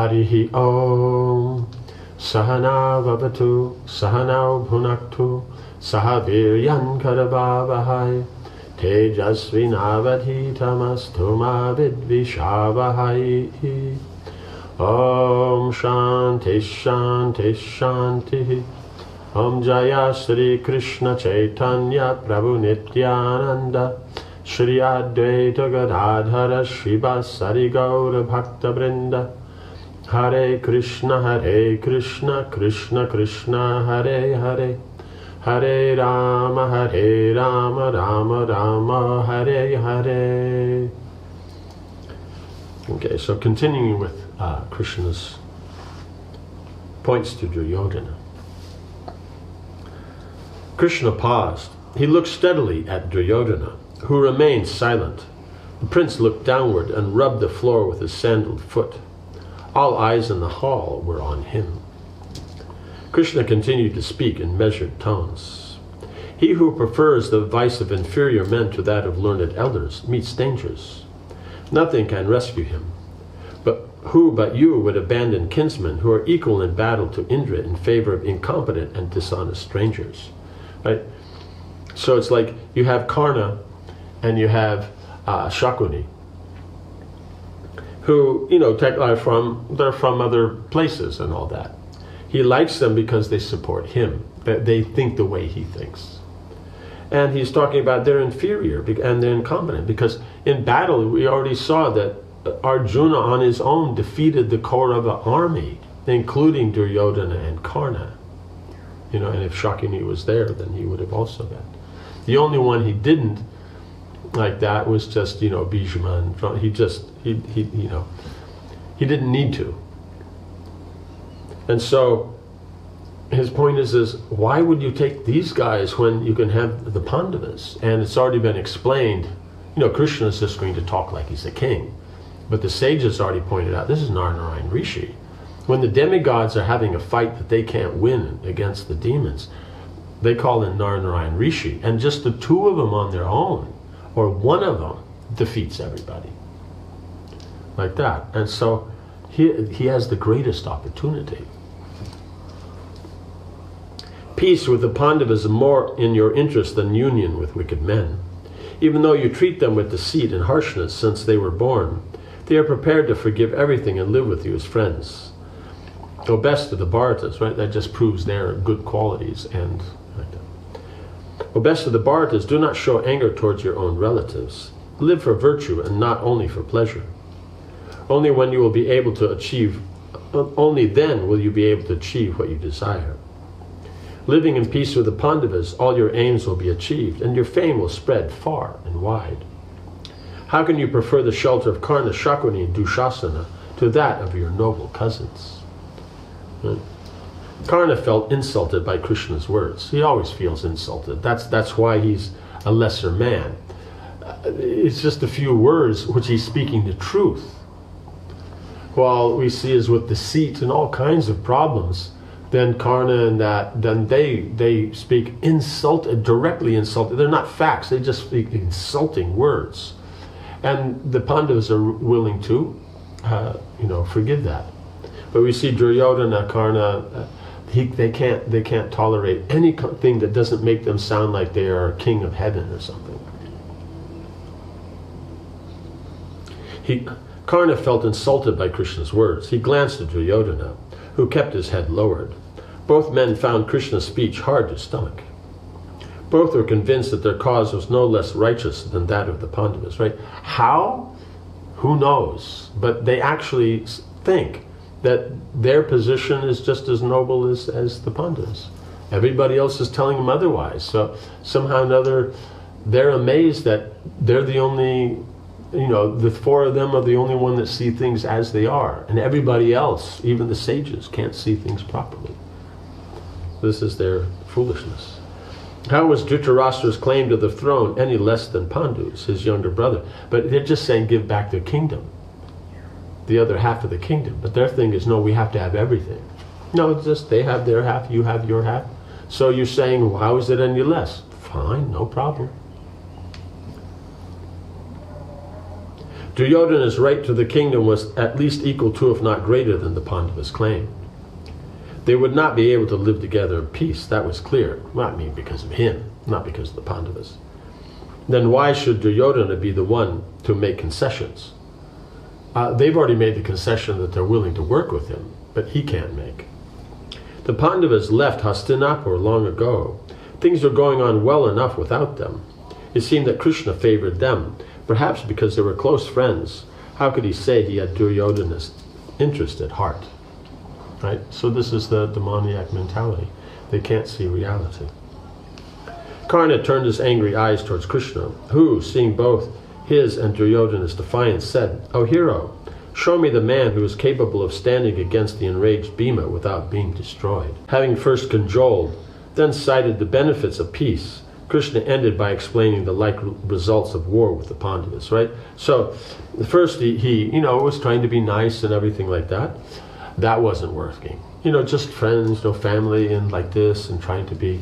Harihi Om. Sahana Vavatu, Sahanau Bhunaktu, Sahaviryan Karavavahai, Tejasvinavadhitamastu ma vidvishavahai. Om Shanti Shanti Shanti. Om Jaya Sri Krishna Chaitanya Prabhu Nityananda, Shri Advaita Gadadhara Shivasari Gaura Bhakta Vrinda. Hare Krishna, Krishna Krishna, Hare Hare, Hare Rama, Rama Rama, Hare Hare. Okay, so continuing with Krishna's points to Duryodhana. Krishna paused. He looked steadily at Duryodhana, who remained silent. The prince looked downward and rubbed the floor with his sandaled foot. All eyes in the hall were on him. Krishna continued to speak in measured tones. He who prefers the advice of inferior men to that of learned elders meets dangers. Nothing can rescue him. But who but you would abandon kinsmen who are equal in battle to Indra in favor of incompetent and dishonest strangers? Right? So it's like you have Karna and you have Shakuni, who, they're from other places and all that. He likes them because they support him. They think the way he thinks. And he's talking about they're inferior and they're incompetent, because in battle we already saw that Arjuna on his own defeated the Kaurava army, including Duryodhana and Karna. And if Shakuni was there, then he would have also been. The only one he didn't like that was just, Bhishma. He didn't need to. And so his point is why would you take these guys when you can have the Pandavas? And it's already been explained, Krishna is just going to talk like he's a king. But the sages already pointed out, this is Narnarayan Rishi. When the demigods are having a fight that they can't win against the demons, they call in Narnarayan Rishi. And just the two of them on their own, or one of them, defeats everybody. Like that. And so he has the greatest opportunity. Peace with the Pandavas is more in your interest than union with wicked men. Even though you treat them with deceit and harshness since they were born, they are prepared to forgive everything and live with you as friends. O best of the Bharatas, right? That just proves their good qualities. And like that. O best of the Bharatas, do not show anger towards your own relatives. Live for virtue and not only for pleasure. Only then will you be able to achieve what you desire. Living in peace with the Pandavas, all your aims will be achieved, and your fame will spread far and wide. How can you prefer the shelter of Karna, Shakuni, and Dushasana to that of your noble cousins? Right? Karna felt insulted by Krishna's words. He always feels insulted. That's why he's a lesser man. It's just a few words which he's speaking the truth. While we see is with deceit and all kinds of problems, then Karna and then they speak directly insulted. They're not facts, they just speak insulting words. And the Pandavas are willing to, forgive that. But we see Duryodhana, Karna, they can't tolerate anything that doesn't make them sound like they are a king of heaven or something. Karna felt insulted by Krishna's words. He glanced at Duryodhana, who kept his head lowered. Both men found Krishna's speech hard to stomach. Both were convinced that their cause was no less righteous than that of the Pandavas, right? How? Who knows? But they actually think that their position is just as noble as the Pandavas. Everybody else is telling them otherwise. So somehow or another, they're amazed that they're the only, the four of them are the only one that see things as they are. And everybody else, even the sages, can't see things properly. This is their foolishness. How was Dhritarashtra's claim to the throne any less than Pandu's, his younger brother? But they're just saying give back their kingdom, the other half of the kingdom. But their thing is, no, we have to have everything. No, it's just they have their half, you have your half. So you're saying, well, how is it any less? Fine, no problem. Duryodhana's right to the kingdom was at least equal to, if not greater than, the Pandavas' claim. They would not be able to live together in peace, that was clear. Not because of him, not because of the Pandavas. Then why should Duryodhana be the one to make concessions? They've already made the concession that they're willing to work with him, but he can't make. The Pandavas left Hastinapur long ago. Things were going on well enough without them. It seemed that Krishna favored them, perhaps because they were close friends. How could he say he had Duryodhana's interest at heart? Right? So this is the demoniac mentality. They can't see reality. Karna turned his angry eyes towards Krishna, who, seeing both his and Duryodhana's defiance, said, "O hero, show me the man who is capable of standing against the enraged Bhima without being destroyed." Having first cajoled, then cited the benefits of peace, Krishna ended by explaining the like results of war with the Pandavas, right? So, first he was trying to be nice and everything like that. That wasn't working. Just friends, family and like this and trying to be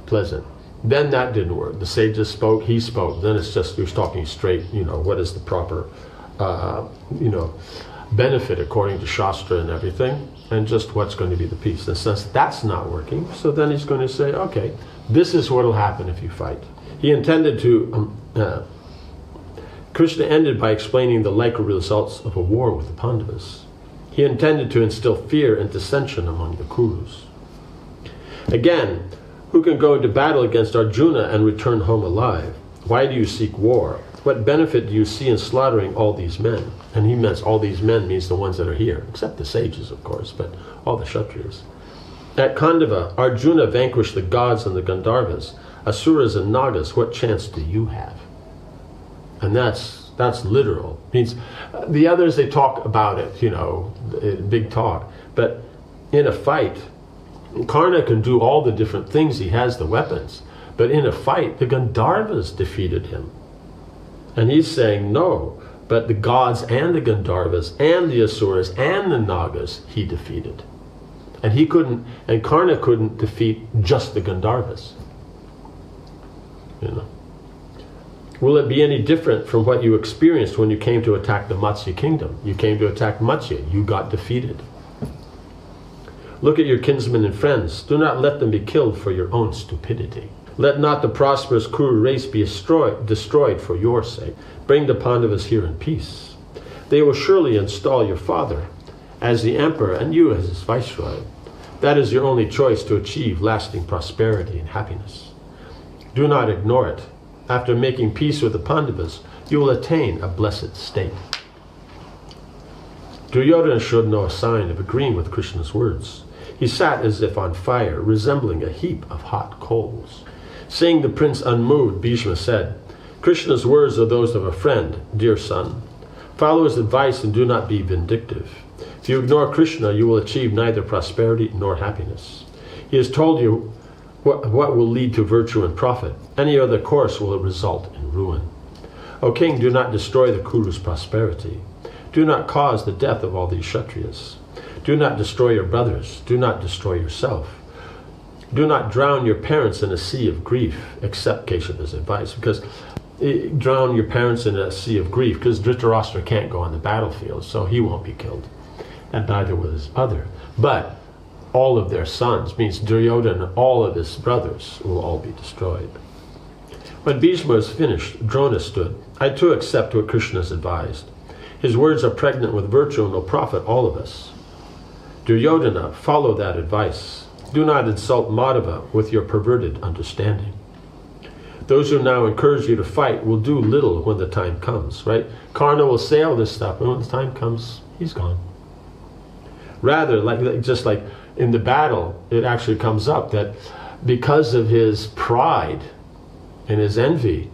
pleasant. Then that didn't work. The sages spoke, he spoke. Then it's just, he was talking straight, what is the proper, benefit according to Shastra and everything, and just what's going to be the peace. And since that's not working, so then he's going to say, okay, this is what will happen if you fight. He intended to, Krishna ended by explaining the likely results of a war with the Pandavas. He intended to instill fear and dissension among the Kurus. Again, who can go into battle against Arjuna and return home alive? Why do you seek war? What benefit do you see in slaughtering all these men? And he means all these men means the ones that are here, except the sages, of course, but all the Kshatriyas. At Khandava, Arjuna vanquished the gods and the Gandharvas, Asuras and Nagas. What chance do you have? And that's literal. It means the others, they talk about it, big talk. But in a fight, Karna can do all the different things. He has the weapons. But in a fight, the Gandharvas defeated him. And he's saying, no, but the gods and the Gandharvas and the Asuras and the Nagas he defeated. And Karna couldn't defeat just the Gandharvas. Will it be any different from what you experienced when you came to attack the Matsya kingdom? You came to attack Matsya. You got defeated. Look at your kinsmen and friends. Do not let them be killed for your own stupidity. Let not the prosperous Kuru race be destroyed for your sake. Bring the Pandavas here in peace. They will surely install your father as the emperor and you as his viceroy. That is your only choice to achieve lasting prosperity and happiness. Do not ignore it. After making peace with the Pandavas, you will attain a blessed state. Duryodhana showed no sign of agreeing with Krishna's words. He sat as if on fire, resembling a heap of hot coals. Seeing the prince unmoved, Bhishma said, "Krishna's words are those of a friend, dear son. Follow his advice and do not be vindictive. If you ignore Krishna, you will achieve neither prosperity nor happiness. He has told you what will lead to virtue and profit. Any other course will result in ruin. O king, do not destroy the Kuru's prosperity. Do not cause the death of all these Kshatriyas. Do not destroy your brothers. Do not destroy yourself. Do not drown your parents in a sea of grief," accept Keshava's advice, because drown your parents in a sea of grief, because Dhritarashtra can't go on the battlefield, so he won't be killed, and neither will his other. But all of their sons, means Duryodhana, all of his brothers will all be destroyed. When Bhishma was finished, Drona stood. "I too accept what Krishna has advised. His words are pregnant with virtue and will profit all of us. Duryodhana, follow that advice. Do not insult Madhava with your perverted understanding. Those who now encourage you to fight will do little when the time comes," right? Karna will say all this stuff, and when the time comes, he's gone. Rather, just like in the battle, it actually comes up that because of his pride and his envy,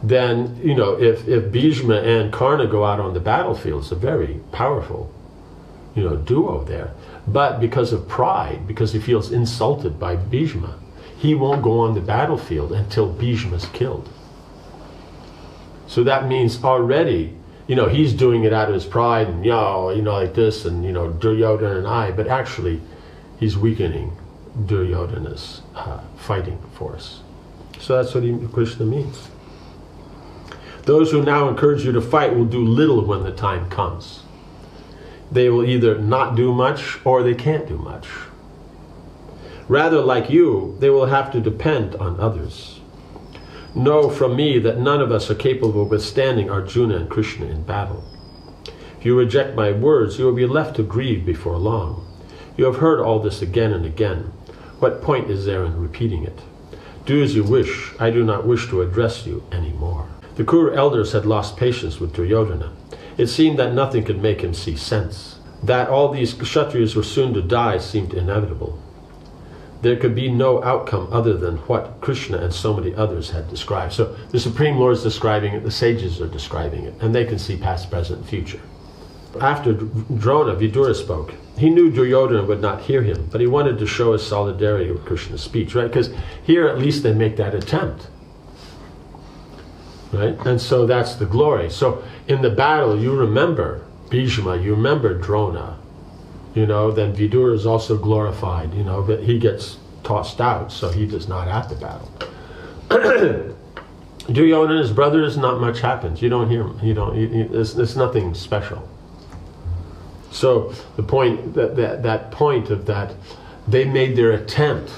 then, if Bhishma and Karna go out on the battlefield, it's a very powerful, duo there. But because of pride, because he feels insulted by Bhishma, he won't go on the battlefield until Bhishma's killed. So that means already, he's doing it out of his pride and, like this, and, Duryodhana and I, but actually he's weakening Duryodhana's fighting force. So that's what Krishna means. Those who now encourage you to fight will do little when the time comes. They will either not do much or they can't do much. Rather, like you, they will have to depend on others. Know from me that none of us are capable of withstanding Arjuna and Krishna in battle. If you reject my words, you will be left to grieve before long. You have heard all this again and again. What point is there in repeating it? Do as you wish. I do not wish to address you any more. The Kuru elders had lost patience with Duryodhana. It seemed that nothing could make him see sense. That all these Kshatriyas were soon to die seemed inevitable. There could be no outcome other than what Krishna and so many others had described. So the Supreme Lord is describing it, the sages are describing it, and they can see past, present, and future. After Drona, Vidura spoke. He knew Duryodhana would not hear him, but he wanted to show his solidarity with Krishna's speech, right? Because here at least they make that attempt. Right? And so that's the glory. So in the battle, you remember Bhishma, you remember Drona. Then Vidura is also glorified, but he gets tossed out, so he does not at the battle. Duryodhana and his brothers, not much happens. You don't hear him. There's nothing special. So the point, that point of that, they made their attempt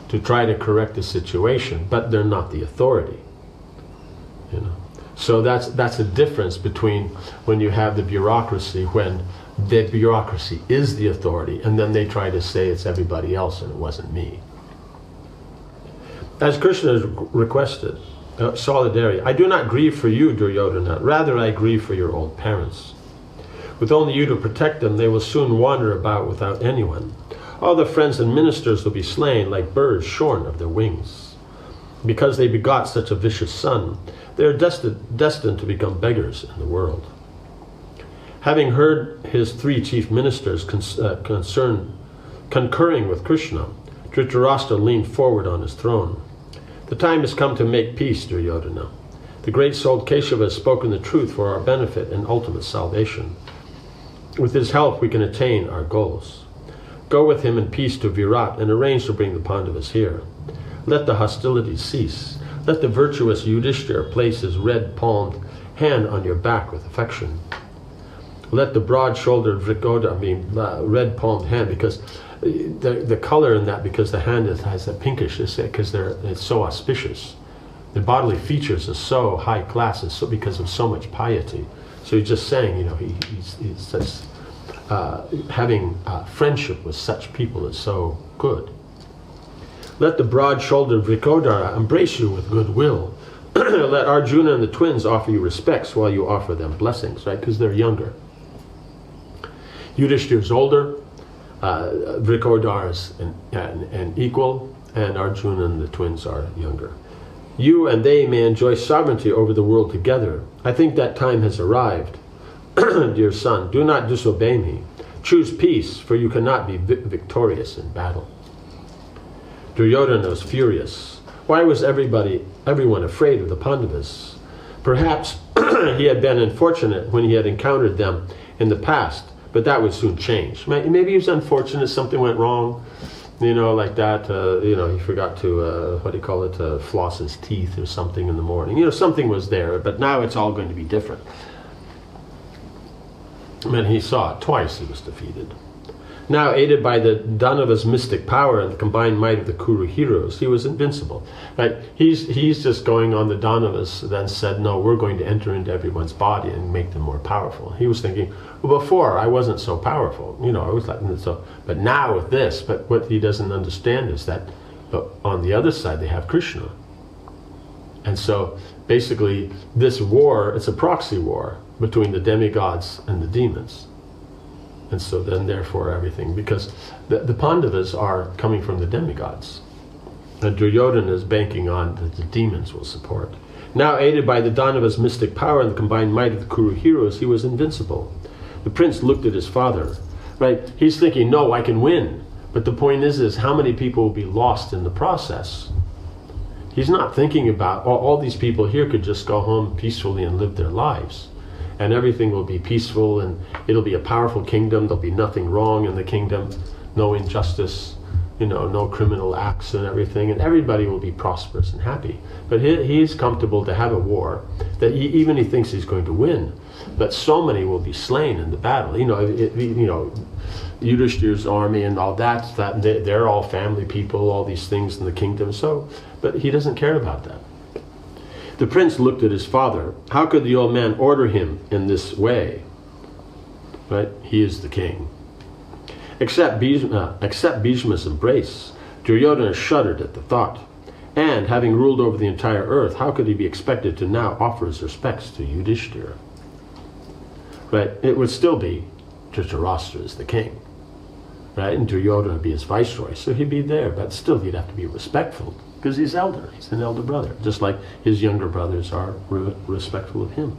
to try to correct the situation, but they're not the authority. So that's a difference between when you have the bureaucracy, when the bureaucracy is the authority, and then they try to say it's everybody else and it wasn't me. As Krishna requested, solidarity. I do not grieve for you, Duryodhana. Rather, I grieve for your old parents. With only you to protect them, they will soon wander about without anyone. All their friends and ministers will be slain like birds shorn of their wings. Because they begot such a vicious son, they are destined to become beggars in the world. Having heard his three chief ministers concurring with Krishna, Dhritarashtra leaned forward on his throne. The time has come to make peace, Duryodhana. The great-souled Keshava has spoken the truth for our benefit and ultimate salvation. With his help, we can attain our goals. Go with him in peace to Virat and arrange to bring the Pandavas here. Let the hostilities cease. Let the virtuous Yudhishthira place his red-palmed hand on your back with affection. Let the broad-shouldered red-palmed hand, because the color in that, because the hand has a pinkish, because it's so auspicious. The bodily features are so high class, it's so, because of so much piety. So he's just saying, he's such, having friendship with such people is so good. Let the broad-shouldered Vrikodara embrace you with goodwill. Let Arjuna and the twins offer you respects while you offer them blessings, right? Because they're younger. Yudhishthira is older, Vrikodara is an equal, and Arjuna and the twins are younger. You and they may enjoy sovereignty over the world together. I think that time has arrived. Dear son, do not disobey me. Choose peace, for you cannot be victorious in battle. Duryodhana was furious. Why was everyone afraid of the Pandavas? Perhaps he had been unfortunate when he had encountered them in the past, but that would soon change. Maybe he was unfortunate, something went wrong, like that, he forgot to, floss his teeth or something in the morning. Something was there, but now it's all going to be different. And he saw it twice, he was defeated. Now, aided by the Danava's mystic power and the combined might of the Kuru heroes, he was invincible. Right? He's just going on the Danavas, then said, no, we're going to enter into everyone's body and make them more powerful. He was thinking, well, before I wasn't so powerful. I was like, so, but now with this, but what he doesn't understand is that on the other side they have Krishna. And so basically this war, it's a proxy war between the demigods and the demons. And so then therefore everything, because the Pandavas are coming from the demigods. And Duryodhana is banking on that the demons will support. Now aided by the Danava's mystic power and the combined might of the Kuru heroes, he was invincible. The prince looked at his father. Right? He's thinking, no, I can win. But the point is how many people will be lost in the process? He's not thinking about, all these people here could just go home peacefully and live their lives. And everything will be peaceful, and it'll be a powerful kingdom. There'll be nothing wrong in the kingdom, no injustice, no criminal acts and everything, and everybody will be prosperous and happy. But he's comfortable to have a war that even he thinks he's going to win, but so many will be slain in the battle. Yudhishthir's army and all that they're all family people, all these things in the kingdom. But he doesn't care about that. The prince looked at his father. How could the old man order him in this way? Right? He is the king. Accept Bhishma's embrace. Duryodhana shuddered at the thought. And, having ruled over the entire earth, how could he be expected to now offer his respects to Yudhishthira? Right? It would still be Dhritarashtra as the king. Right? And Duryodhana would be his viceroy. So he'd be there, but still he'd have to be respectful, because he's elder. He's an elder brother, just like his younger brothers are respectful of him.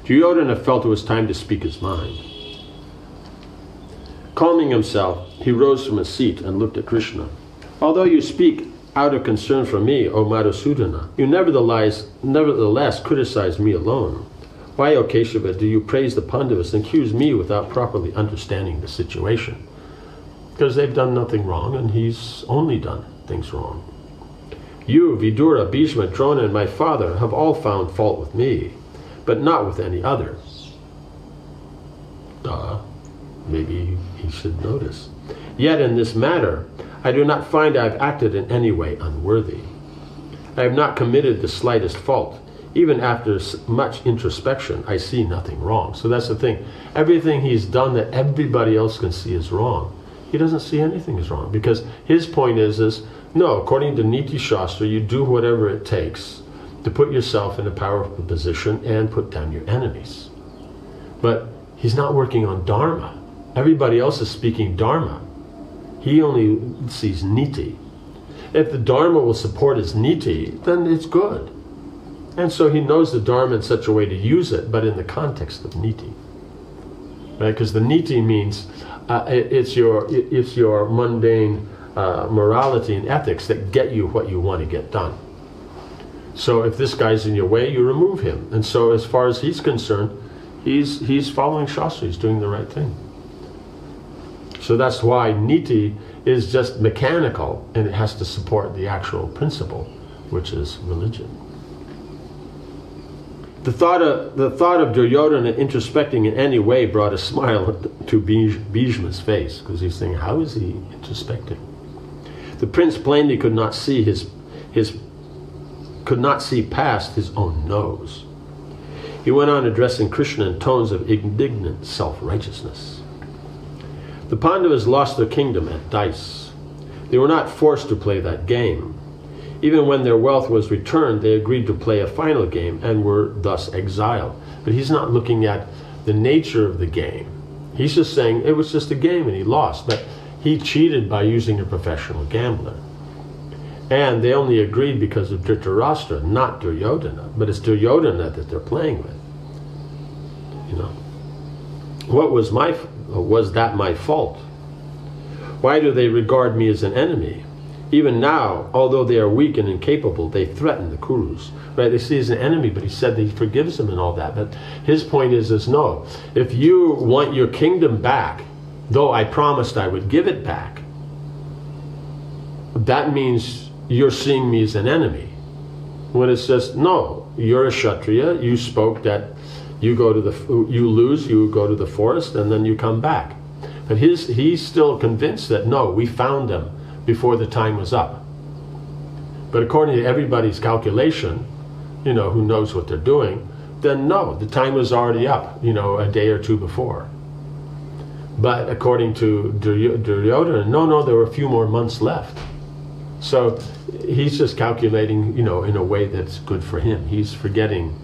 Duryodhana felt it was time to speak his mind. Calming himself, he rose from his seat and looked at Krishna. Although you speak out of concern for me, O Madhusudana, you nevertheless criticize me alone. Why, O Keshava, do you praise the Pandavas and accuse me without properly understanding the situation? Because they've done nothing wrong, and he's only done things wrong. You, Vidura, Bhishma, Drona, and my father have all found fault with me, but not with any other. Maybe he should notice. Yet in this matter, I do not find I have acted in any way unworthy. I have not committed the slightest fault. Even after much introspection, I see nothing wrong. So that's the thing. Everything he's done that everybody else can see is wrong, he doesn't see anything is wrong. Because his point is no, according to Niti Shastra, you do whatever it takes to put yourself in a powerful position and put down your enemies. But he's not working on Dharma. Everybody else is speaking Dharma. He only sees Niti. If the Dharma will support his Niti, then it's good. And so he knows the Dharma in such a way to use it, but in the context of Niti. Right? Because the Niti means it's your mundane morality and ethics that get you what you want to get done. So if this guy's in your way, you remove him. And so as far as he's concerned, he's following Shastra, he's doing the right thing. So that's why Niti is just mechanical, and it has to support the actual principle, which is religion. The thought of Duryodhana introspecting in any way brought a smile to Bhishma's face, because he's thinking, how is he introspecting? The prince plainly could not see past his own nose. He went on addressing Krishna in tones of indignant self-righteousness. The Pandavas lost their kingdom at dice. They were not forced to play that game. Even when their wealth was returned, they agreed to play a final game and were thus exiled. But he's not looking at the nature of the game. He's just saying it was just a game and he lost. But he cheated by using a professional gambler. And they only agreed because of Dhritarashtra, not Duryodhana. But it's Duryodhana that they're playing with. Was that my fault? Why do they regard me as an enemy? Even now, although they are weak and incapable, they threaten the Kurus. Right? They see as an enemy, but he said that he forgives them and all that. But his point is no, if you want your kingdom back, though I promised I would give it back, that means you're seeing me as an enemy. When it says, no, you're a Kshatriya, you spoke that you lose, you go to the forest, and then you come back. But he's still convinced that no, we found them before the time was up. But according to everybody's calculation, who knows what they're doing, then no, the time was already up, a day or two before. But according to Duryodhana, no, there were a few more months left. So he's just calculating, in a way that's good for him. He's forgetting,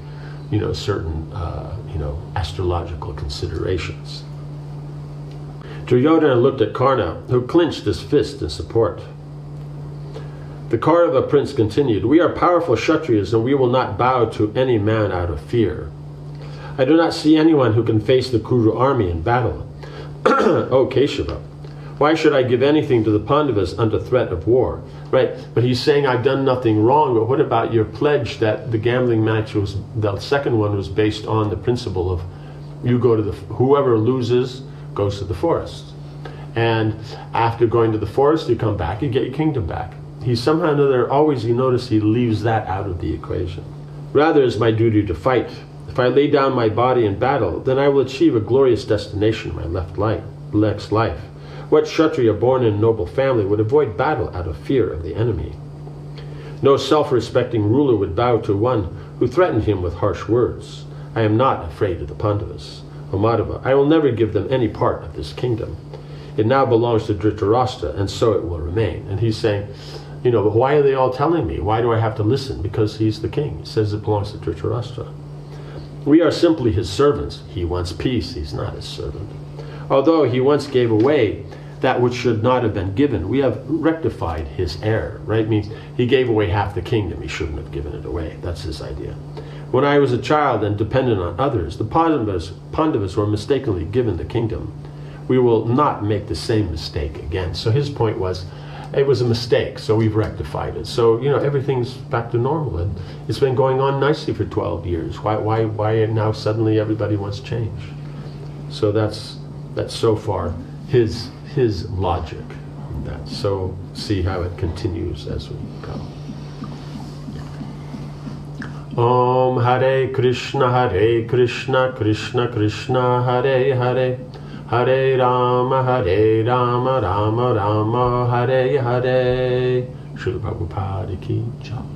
certain, astrological considerations. Duryodhana looked at Karna, who clenched his fist in support. The Kaurava prince continued, we are powerful Kshatriyas, and we will not bow to any man out of fear. I do not see anyone who can face the Kuru army in battle. O Keshava, why should I give anything to the Pandavas under threat of war? Right? But he's saying I've done nothing wrong, but what about your pledge that the gambling match the second one was based on the principle of whoever loses goes to the forest. And after going to the forest, you come back, you get your kingdom back. He somehow or another, always, you notice, he leaves that out of the equation. Rather, it's my duty to fight. If I lay down my body in battle, then I will achieve a glorious destination in my next life. What Kshatriya born in a noble family would avoid battle out of fear of the enemy? No self-respecting ruler would bow to one who threatened him with harsh words. I am not afraid of the Pandavas. O Madhava, I will never give them any part of this kingdom. It now belongs to Dhritarashtra, and so it will remain. And he's saying, but why are they all telling me? Why do I have to listen? Because he's the king. He says it belongs to Dhritarashtra. We are simply his servants. He wants peace. He's not his servant. Although he once gave away that which should not have been given, we have rectified his error, right? Means he gave away half the kingdom. He shouldn't have given it away. That's his idea. When I was a child and dependent on others, the Pandavas were mistakenly given the kingdom. We will not make the same mistake again. So his point was, it was a mistake, so we've rectified it. So, everything's back to normal. And it's been going on nicely for 12 years. Why now suddenly everybody wants change? So that's so far his logic. So see how it continues as we go. Om Hare Krishna, Krishna Krishna, Hare Hare, Hare Rama, Rama Rama, Hare Hare. Srila Prabhupada ki jai.